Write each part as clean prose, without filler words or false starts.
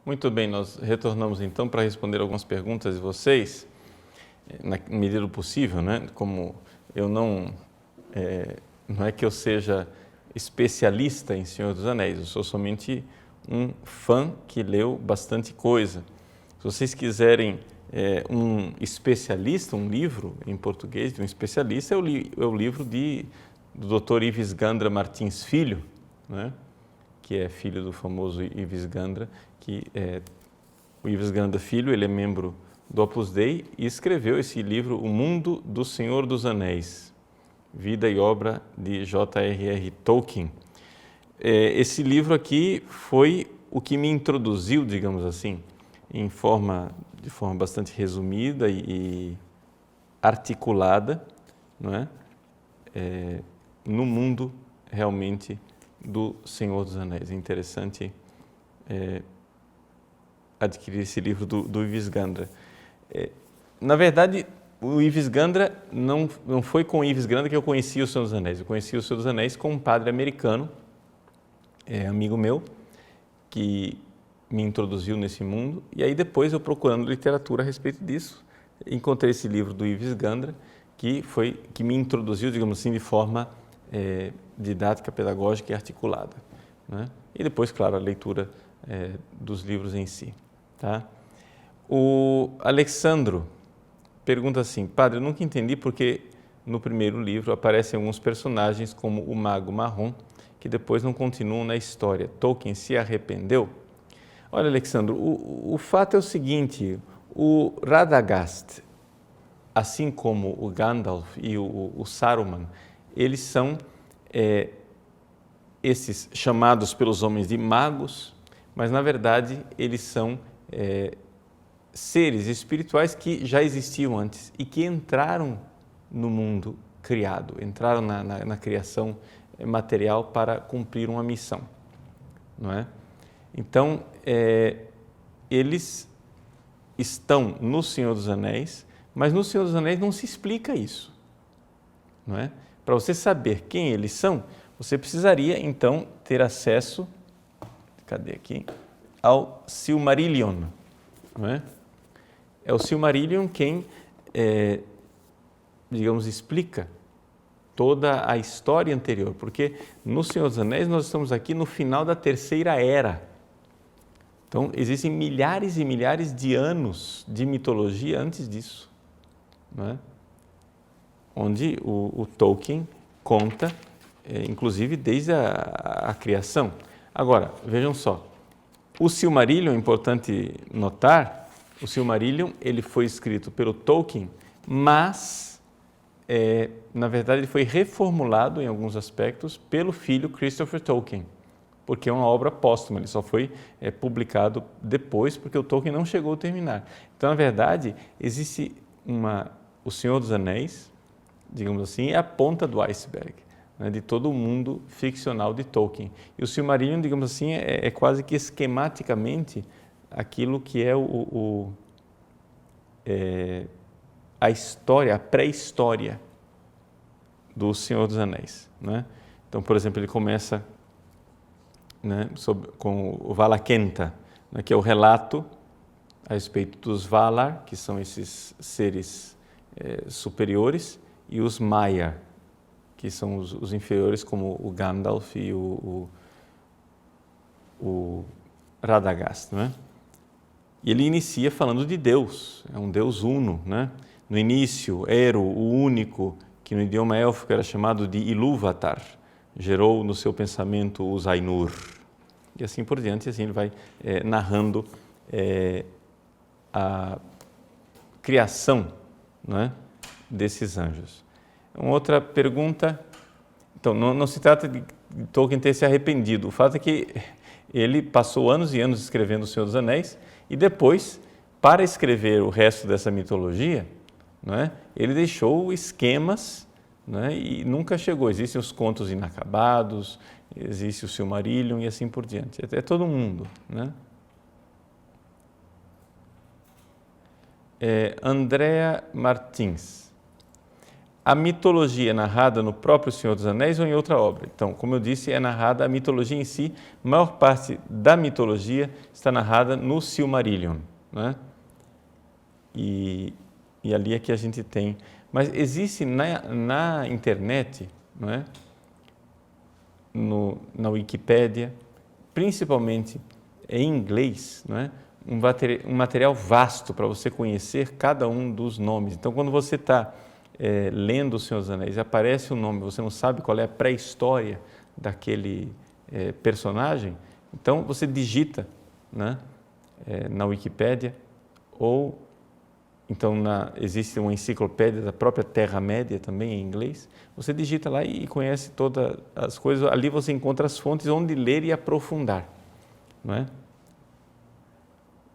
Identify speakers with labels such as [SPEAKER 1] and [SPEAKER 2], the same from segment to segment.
[SPEAKER 1] Muito bem, nós retornamos então para responder algumas perguntas de vocês, na medida do possível, né? Como eu não é que eu seja especialista em Senhor dos Anéis, eu sou somente um fã que leu bastante coisa. Se vocês quiserem um especialista, um livro em português de um especialista, é o livro do Dr. Ives Gandra Martins Filho, né? Que é filho do famoso Ives Gandra, o Ives Gandra Filho, ele é membro do Opus Dei e escreveu esse livro, O Mundo do Senhor dos Anéis, vida e obra de J.R.R. Tolkien. Esse livro aqui foi o que me introduziu, digamos assim, de forma bastante resumida e articulada, não é? No mundo realmente do Senhor dos Anéis. É interessante adquirir esse livro do Ives Gandra. Na verdade, o Ives Gandra, não foi com o Ives Gandra que eu conheci o Senhor dos Anéis. Eu conheci o Senhor dos Anéis com um padre americano, amigo meu, que me introduziu nesse mundo. E aí depois, eu procurando literatura a respeito disso, encontrei esse livro do Ives Gandra, que me introduziu, digamos assim, de forma didática, pedagógica e articulada, né? E depois, claro, a leitura dos livros em si. Tá? O Alexandro pergunta assim: Padre, eu nunca entendi porque no primeiro livro aparecem alguns personagens como o Mago Marrom, que depois não continuam na história. Tolkien se arrependeu? Olha, Alexandro, o fato é o seguinte: o Radagast, assim como o Gandalf e o Saruman, eles são esses chamados pelos homens de magos, mas na verdade eles são seres espirituais que já existiam antes e que entraram no mundo criado, entraram na criação material para cumprir uma missão, não é? Então, eles estão no Senhor dos Anéis, mas no Senhor dos Anéis não se explica isso, não é? Para você saber quem eles são, você precisaria então ter acesso, ao Silmarillion, não é? É o Silmarillion quem, digamos, explica toda a história anterior, porque no Senhor dos Anéis nós estamos aqui no final da Terceira Era. Então, existem milhares e milhares de anos de mitologia antes disso, não é? Onde o Tolkien conta, inclusive desde a criação. Agora, vejam só, o Silmarillion, é importante notar, o Silmarillion ele foi escrito pelo Tolkien, mas, na verdade, ele foi reformulado em alguns aspectos pelo filho Christopher Tolkien, porque é uma obra póstuma, ele só foi publicado depois, porque o Tolkien não chegou a terminar. Então, na verdade, existe o Senhor dos Anéis, digamos assim, é a ponta do iceberg, né, de todo o mundo ficcional de Tolkien. E o Silmarillion, digamos assim, é quase que esquematicamente aquilo que é a história, a pré-história do Senhor dos Anéis, né? Então, por exemplo, ele começa, né, com o Valakenta, né, que é o relato a respeito dos Valar, que são esses seres superiores, e os Maiar, que são os inferiores, como o Gandalf e o Radagast, né? E ele inicia falando de Deus, é um Deus uno, né? No início, Eru, o único, que no idioma élfico era chamado de Ilúvatar, gerou no seu pensamento os Ainur. E assim por diante, assim ele vai narrando a criação, né, desses anjos. Uma outra pergunta, então, não se trata de Tolkien ter se arrependido, o fato é que ele passou anos e anos escrevendo O Senhor dos Anéis e depois, para escrever o resto dessa mitologia, né, ele deixou esquemas, né, e nunca chegou. Existem os contos inacabados, existe o Silmarillion e assim por diante. É todo mundo, né? Andrea Martins. a mitologia é narrada no próprio Senhor dos Anéis ou em outra obra? Então, como eu disse, é narrada a mitologia em si. A maior parte da mitologia está narrada no Silmarillion, né? E ali é que a gente tem. Mas existe na internet, não é? Na Wikipédia, principalmente em inglês, não é? Um material vasto para você conhecer cada um dos nomes. Então, quando você está lendo O Senhor dos Anéis e aparece um nome, você não sabe qual é a pré-história daquele personagem, então você digita, né, na Wikipédia, ou então existe uma enciclopédia da própria Terra-média também em inglês, você digita lá e conhece todas as coisas, ali você encontra as fontes onde ler e aprofundar, não é?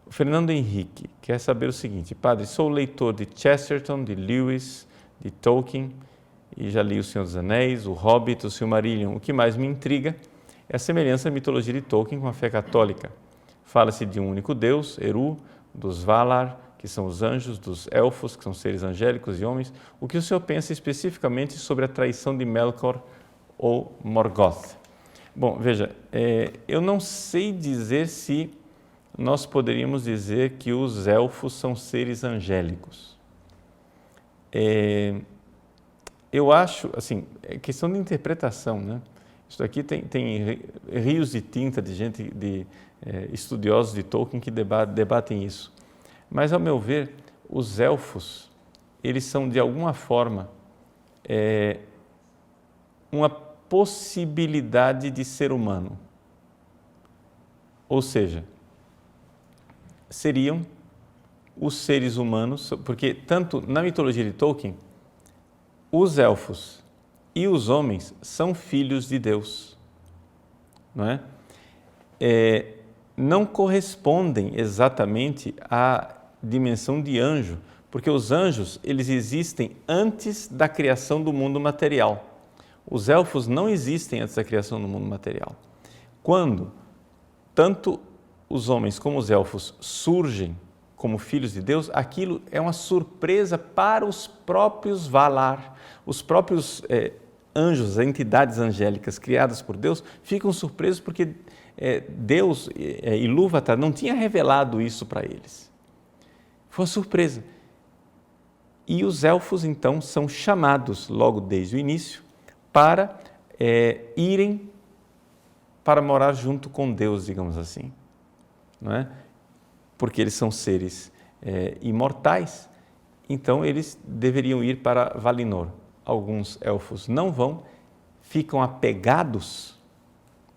[SPEAKER 1] O Fernando Henrique quer saber o seguinte: padre, sou leitor de Chesterton, de Lewis, de Tolkien, e já li O Senhor dos Anéis, O Hobbit, O Silmarillion. O que mais me intriga é a semelhança da mitologia de Tolkien com a fé católica. Fala-se de um único Deus, Eru, dos Valar, que são os anjos, dos elfos, que são seres angélicos e homens. O que o senhor pensa especificamente sobre a traição de Melkor ou Morgoth? Bom, veja, eu não sei dizer se nós poderíamos dizer que os elfos são seres angélicos. Eu acho, assim, é questão de interpretação, né? Isso aqui tem rios de tinta de gente, de estudiosos de Tolkien que debatem isso. Mas, ao meu ver, os elfos, eles são, de alguma forma, uma possibilidade de ser humano. Ou seja, seriam os seres humanos, porque tanto na mitologia de Tolkien, os elfos e os homens são filhos de Deus, não é? Não correspondem exatamente à dimensão de anjo, porque os anjos, eles existem antes da criação do mundo material. Os elfos não existem antes da criação do mundo material. Quando tanto os homens como os elfos surgem como filhos de Deus, aquilo é uma surpresa para os próprios Valar. Os próprios anjos, as entidades angélicas criadas por Deus, ficam surpresos porque Deus, Ilúvatar, não tinha revelado isso para eles. Foi uma surpresa. E os elfos, então, são chamados, logo desde o início, para irem para morar junto com Deus, digamos assim, não é? Porque eles são seres imortais, então eles deveriam ir para Valinor. Alguns elfos não vão, ficam apegados,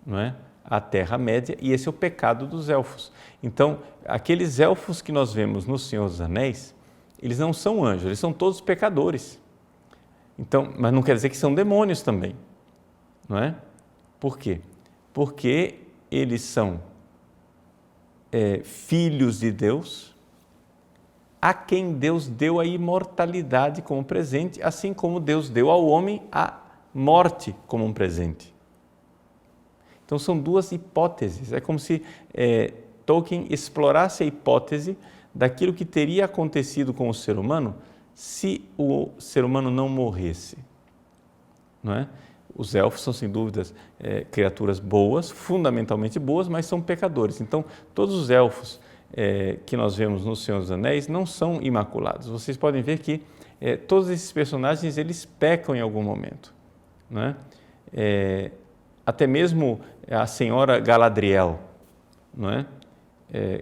[SPEAKER 1] não é, à Terra-média, e esse é o pecado dos elfos. Então, aqueles elfos que nós vemos no Senhor dos Anéis, eles não são anjos, eles são todos pecadores. Então, mas não quer dizer que são demônios também, não é? Por quê? Porque eles são filhos de Deus, a quem Deus deu a imortalidade como presente, assim como Deus deu ao homem a morte como um presente. Então, são duas hipóteses. É como se Tolkien explorasse a hipótese daquilo que teria acontecido com o ser humano se o ser humano não morresse, não é? Os elfos são, sem dúvidas, criaturas boas, fundamentalmente boas, mas são pecadores. Então, todos os elfos que nós vemos no Senhor dos Anéis não são imaculados. Vocês podem ver que todos esses personagens, eles pecam em algum momento, não é? Até mesmo a senhora Galadriel, não é?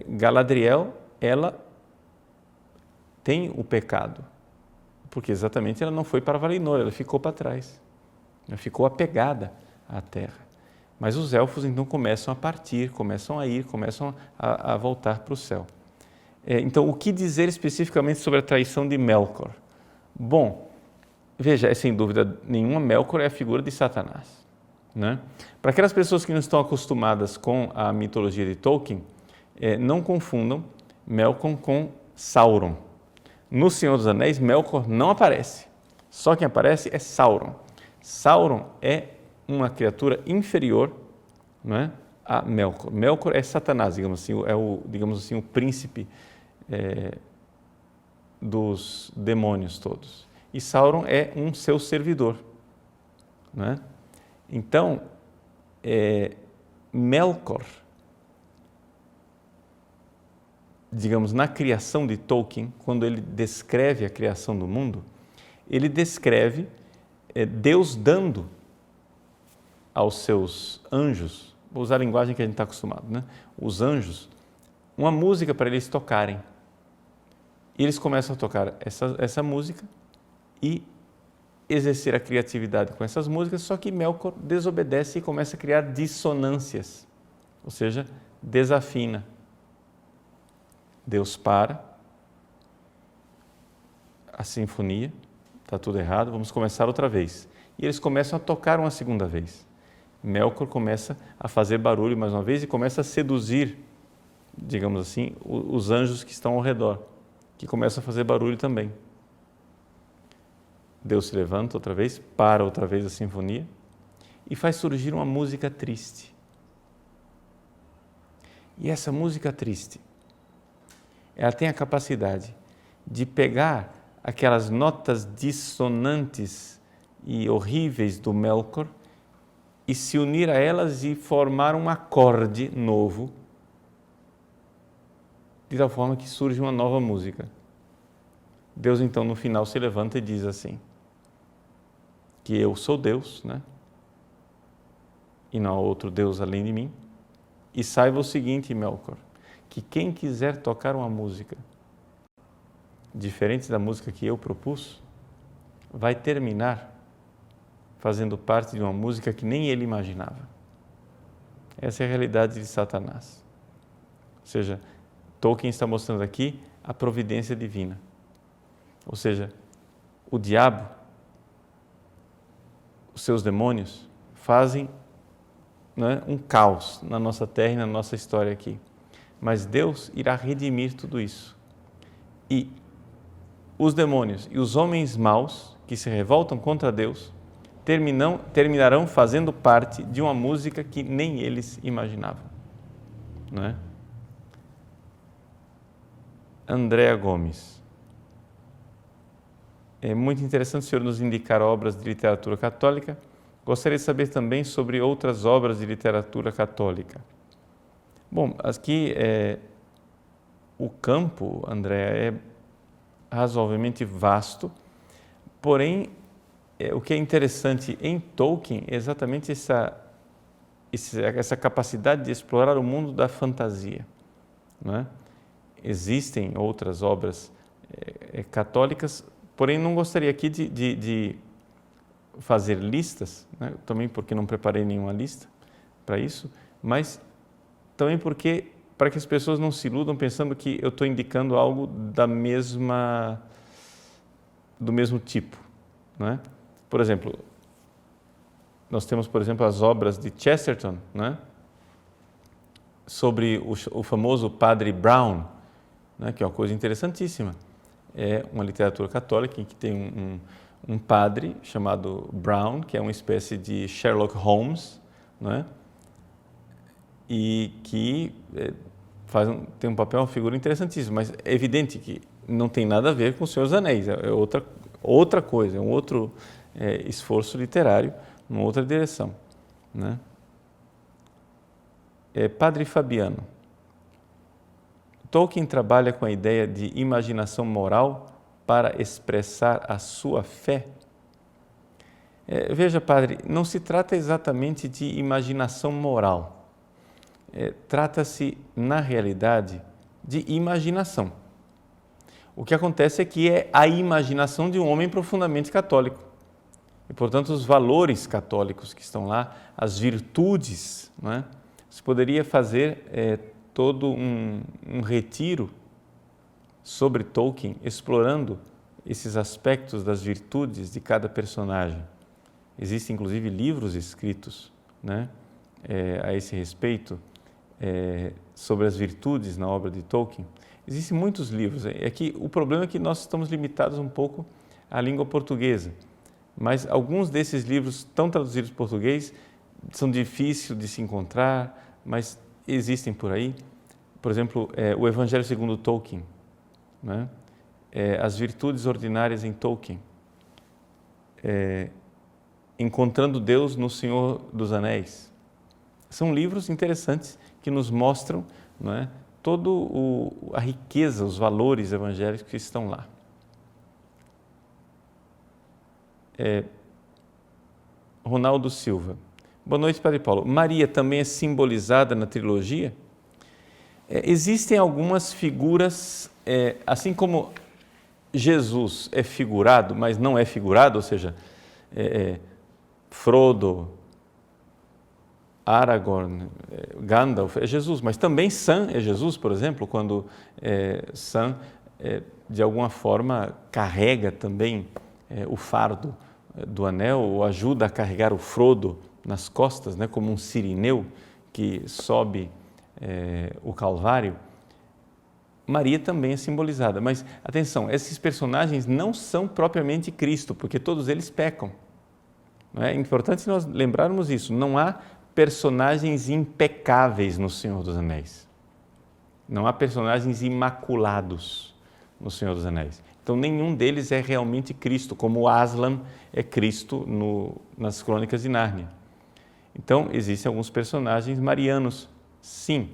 [SPEAKER 1] Galadriel, ela tem o pecado, porque exatamente ela não foi para Valinor, ela ficou para trás. Ela ficou apegada à terra. Mas os elfos então começam a partir, começam a ir, começam a voltar para o céu. Então, o que dizer especificamente sobre a traição de Melkor? Bom, veja, sem dúvida nenhuma, Melkor é a figura de Satanás, né? Para aquelas pessoas que não estão acostumadas com a mitologia de Tolkien, não confundam Melkor com Sauron. No Senhor dos Anéis, Melkor não aparece. Só quem aparece é Sauron. Sauron é uma criatura inferior, não é, a Melkor. Melkor é Satanás, digamos assim, o príncipe dos demônios todos. e Sauron é um seu servidor, né? Então, Melkor, digamos, na criação de Tolkien, quando ele descreve a criação do mundo, ele descreve Deus dando aos seus anjos, vou usar a linguagem que a gente está acostumado, né? Os anjos, uma música para eles tocarem. E eles começam a tocar essa música e exercer a criatividade com essas músicas, só que Melkor desobedece e começa a criar dissonâncias, ou seja, desafina. Deus para a sinfonia, está tudo errado, vamos começar outra vez. E eles começam a tocar uma segunda vez. Melkor começa a fazer barulho mais uma vez e começa a seduzir, digamos assim, os anjos que estão ao redor, que começam a fazer barulho também. Deus se levanta outra vez, para outra vez a sinfonia e faz surgir uma música triste. E essa música triste, ela tem a capacidade de pegar aquelas notas dissonantes e horríveis do Melkor e se unir a elas e formar um acorde novo, de tal forma que surge uma nova música. Deus então no final se levanta e diz assim, que eu sou Deus, né? E não há outro Deus além de mim. E saiba o seguinte, Melkor, que quem quiser tocar uma música diferente da música que eu propus, vai terminar fazendo parte de uma música que nem ele imaginava. Essa é a realidade de Satanás. Ou seja, Tolkien está mostrando aqui a providência divina. Ou seja, o diabo, os seus demônios, fazem, né, um caos na nossa terra e na nossa história aqui. Mas Deus irá redimir tudo isso. E os demônios e os homens maus que se revoltam contra Deus terminarão fazendo parte de uma música que nem eles imaginavam. Não é? Andréa Gomes. É muito interessante o senhor nos indicar obras de literatura católica. Gostaria de saber também sobre outras obras de literatura católica. Bom, aqui o campo, Andréa, é razoavelmente vasto, porém, o que é interessante em Tolkien é exatamente essa capacidade de explorar o mundo da fantasia. Não é? Existem outras obras católicas, porém não gostaria aqui de fazer listas, né? Também porque não preparei nenhuma lista para isso, mas também porque para que as pessoas não se iludam pensando que eu estou indicando algo do mesmo tipo, não é? Por exemplo, nós temos, por exemplo, as obras de Chesterton, né? Sobre o famoso Padre Brown, né? Que é uma coisa interessantíssima. É uma literatura católica em que tem um padre chamado Brown, que é uma espécie de Sherlock Holmes, né? E que tem um papel, uma figura interessantíssima, mas é evidente que não tem nada a ver com o Senhor dos Anéis, é outra coisa, é um outro esforço literário, uma outra direção, né? Padre Fabiano, Tolkien trabalha com a ideia de imaginação moral para expressar a sua fé? Veja, padre, não se trata exatamente de imaginação moral. Trata-se, na realidade, de imaginação. O que acontece é que é a imaginação de um homem profundamente católico. E, portanto, os valores católicos que estão lá, as virtudes, não é? Se poderia fazer todo um retiro sobre Tolkien, explorando esses aspectos das virtudes de cada personagem. Existem, inclusive, livros escritos, né, a esse respeito, sobre as virtudes na obra de Tolkien. Existem muitos livros. O problema é que nós estamos limitados um pouco à língua portuguesa, mas alguns desses livros estão traduzidos em português, são difíceis de se encontrar, mas existem por aí. Por exemplo, o Evangelho segundo Tolkien, né? As virtudes ordinárias em Tolkien. Encontrando Deus no Senhor dos Anéis. São livros interessantes que nos mostram, não é, toda a riqueza, os valores evangélicos que estão lá. Ronaldo Silva. Boa noite, Padre Paulo. Maria também é simbolizada na trilogia? Existem algumas figuras, assim como Jesus é figurado, mas não é figurado, ou seja, Frodo, Aragorn, Gandalf é Jesus, mas também Sam é Jesus, por exemplo, quando Sam, de alguma forma, carrega também o fardo do anel, ou ajuda a carregar o Frodo nas costas, né, como um sirineu que sobe o Calvário. Maria também é simbolizada, mas atenção, esses personagens não são propriamente Cristo, porque todos eles pecam. É importante nós lembrarmos isso, não há personagens impecáveis no Senhor dos Anéis, não há personagens imaculados no Senhor dos Anéis. Então nenhum deles é realmente Cristo, como Aslan é Cristo nas Crônicas de Nárnia. Então existem alguns personagens marianos, sim,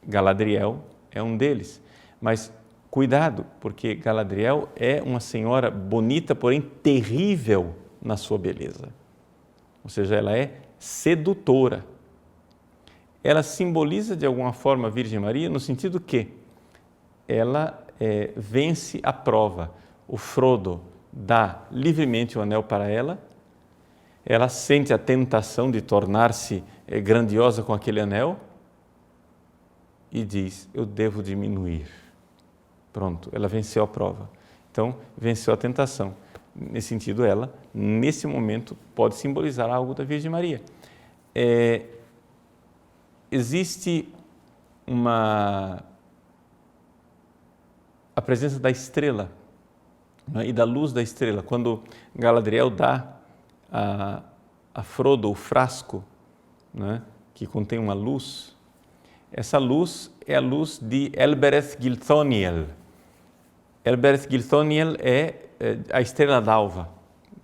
[SPEAKER 1] Galadriel é um deles, mas cuidado, porque Galadriel é uma senhora bonita, porém terrível na sua beleza. Ou seja, ela é sedutora. Ela simboliza de alguma forma a Virgem Maria no sentido que ela vence a prova. O Frodo dá livremente o anel para ela, ela sente a tentação de tornar-se grandiosa com aquele anel e diz, eu devo diminuir. Pronto, ela venceu a prova. Então, venceu a tentação. Nesse sentido, ela, nesse momento, pode simbolizar algo da Virgem Maria. Existe a presença da estrela, né, e da luz da estrela. Quando Galadriel dá a Frodo o frasco, né, que contém uma luz, essa luz é a luz de Elbereth Gilthoniel. Elbereth Gilthoniel é a estrela d'alva,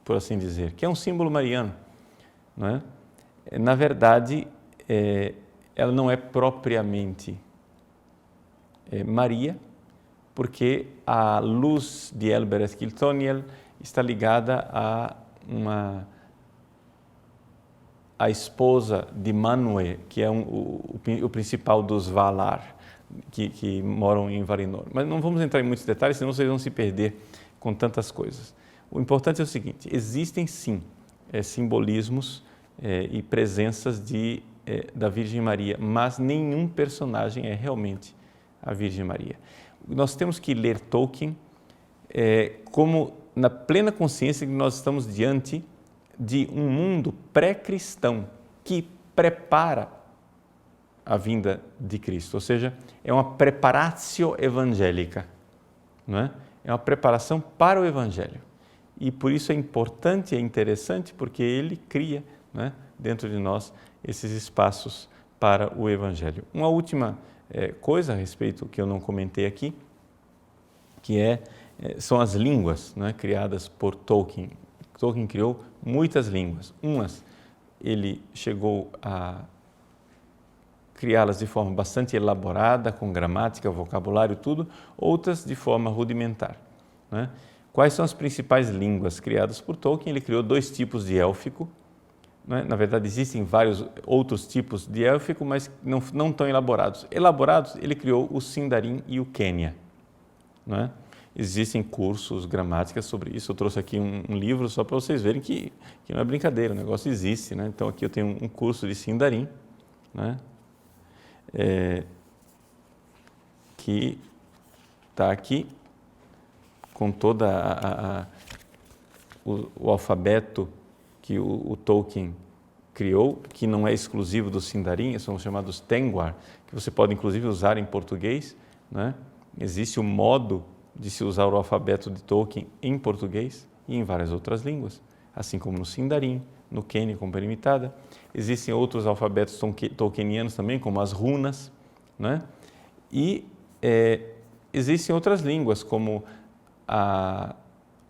[SPEAKER 1] por assim dizer, que é um símbolo mariano. Não é? Na verdade, ela não é propriamente Maria, porque a luz de Elbereth Gilthoniel está ligada a esposa de Manwë, que é o principal dos Valar, que moram em Valinor. Mas não vamos entrar em muitos detalhes, senão vocês vão se perder com tantas coisas. O importante é o seguinte, existem sim simbolismos e presenças da Virgem Maria, mas nenhum personagem é realmente a Virgem Maria. Nós temos que ler Tolkien como na plena consciência que nós estamos diante de um mundo pré-cristão que prepara a vinda de Cristo, ou seja, é uma preparatio evangélica, não é? É uma preparação para o Evangelho. E por isso é importante e é interessante, porque ele cria, não é, dentro de nós esses espaços para o Evangelho. Uma última coisa a respeito que eu não comentei aqui, que são as línguas, não é, criadas por Tolkien. Tolkien criou muitas línguas. Umas ele chegou a criá-las de forma bastante elaborada, com gramática, vocabulário, tudo, outras de forma rudimentar. Né? Quais são as principais línguas criadas por Tolkien? Ele criou 2 tipos de élfico. Né? Na verdade, existem vários outros tipos de élfico, mas não tão elaborados. Elaborados, ele criou o Sindarin e o Quenya. Né? Existem cursos, gramáticas sobre isso. Eu trouxe aqui um livro só para vocês verem que não é brincadeira, o negócio existe. Né? Então, aqui eu tenho um curso de Sindarin, né? Que está aqui com toda o alfabeto que o Tolkien criou, que não é exclusivo do Sindarin, são chamados Tengwar, que você pode inclusive usar em português. Né? Existe um modo de se usar o alfabeto de Tolkien em português e em várias outras línguas, assim como no Sindarin, no Quenya com perimitada. Existem outros alfabetos tolkienianos também, como as runas, né? E existem outras línguas, como a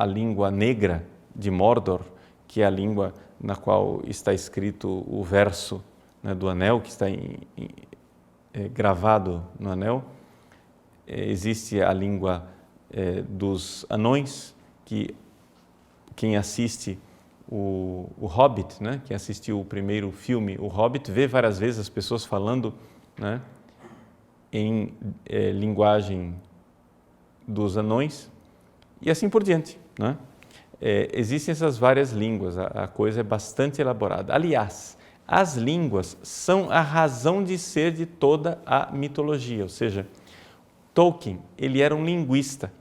[SPEAKER 1] língua negra de Mordor, que é a língua na qual está escrito o verso, né, do anel, que está gravado no anel. Existe a língua dos anões, que quem assiste o Hobbit, né, quem assistiu o primeiro filme, o Hobbit, vê várias vezes as pessoas falando, né, em linguagem dos anões e assim por diante, né? Existem essas várias línguas, a coisa é bastante elaborada. Aliás, as línguas são a razão de ser de toda a mitologia, ou seja, Tolkien, ele era um linguista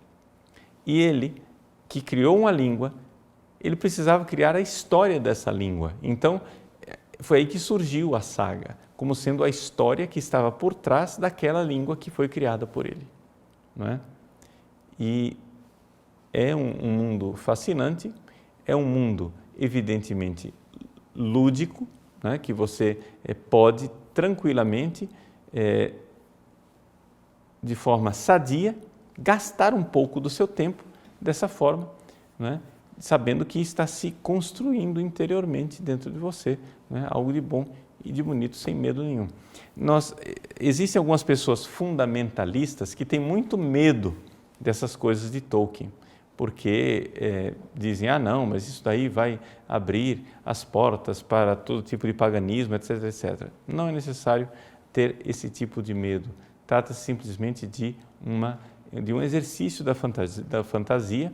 [SPEAKER 1] e ele, que criou uma língua, ele precisava criar a história dessa língua. Então, foi aí que surgiu a saga, como sendo a história que estava por trás daquela língua que foi criada por ele, não é? E é um mundo fascinante, é um mundo evidentemente lúdico, né, que você pode tranquilamente, de forma sadia, gastar um pouco do seu tempo dessa forma, né, sabendo que está se construindo interiormente dentro de você, né, algo de bom e de bonito, sem medo nenhum. Existem algumas pessoas fundamentalistas que têm muito medo dessas coisas de Tolkien, porque dizem, não, mas isso daí vai abrir as portas para todo tipo de paganismo, etc, etc. Não é necessário ter esse tipo de medo. Trata-se simplesmente de um exercício da fantasia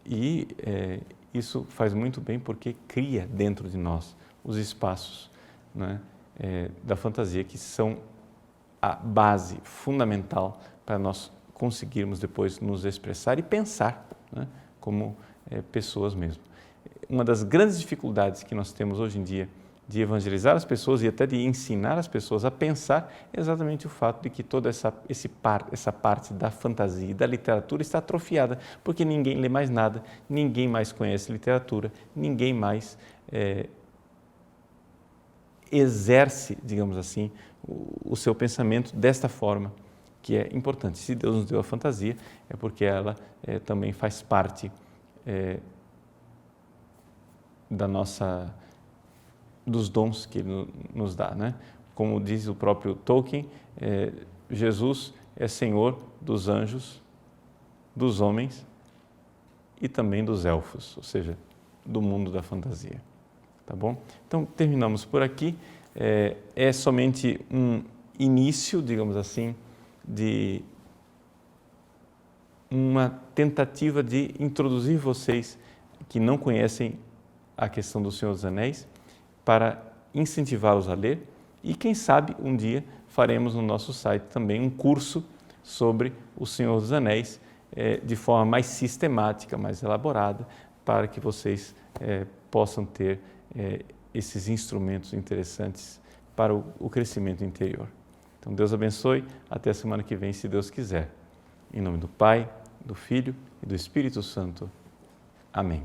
[SPEAKER 1] e isso faz muito bem porque cria dentro de nós os espaços, né, da fantasia, que são a base fundamental para nós conseguirmos depois nos expressar e pensar, né, como pessoas mesmo. Uma das grandes dificuldades que nós temos hoje em dia de evangelizar as pessoas e até de ensinar as pessoas a pensar é exatamente o fato de que toda essa parte da fantasia e da literatura está atrofiada, porque ninguém lê mais nada, ninguém mais conhece literatura, ninguém mais exerce, digamos assim, o seu pensamento desta forma, que é importante. Se Deus nos deu a fantasia, é porque ela também faz parte dos dons que Ele nos dá, né? Como diz o próprio Tolkien, Jesus é Senhor dos anjos, dos homens e também dos elfos, ou seja, do mundo da fantasia. Tá bom? Então, terminamos por aqui. É somente um início, digamos assim, de uma tentativa de introduzir vocês que não conhecem a questão do Senhor dos Anéis, para incentivá-los a ler e, quem sabe, um dia faremos no nosso site também um curso sobre o Senhor dos Anéis, de forma mais sistemática, mais elaborada, para que vocês possam ter esses instrumentos interessantes para o crescimento interior. Então, Deus abençoe. Até a semana que vem, se Deus quiser. Em nome do Pai, do Filho e do Espírito Santo. Amém.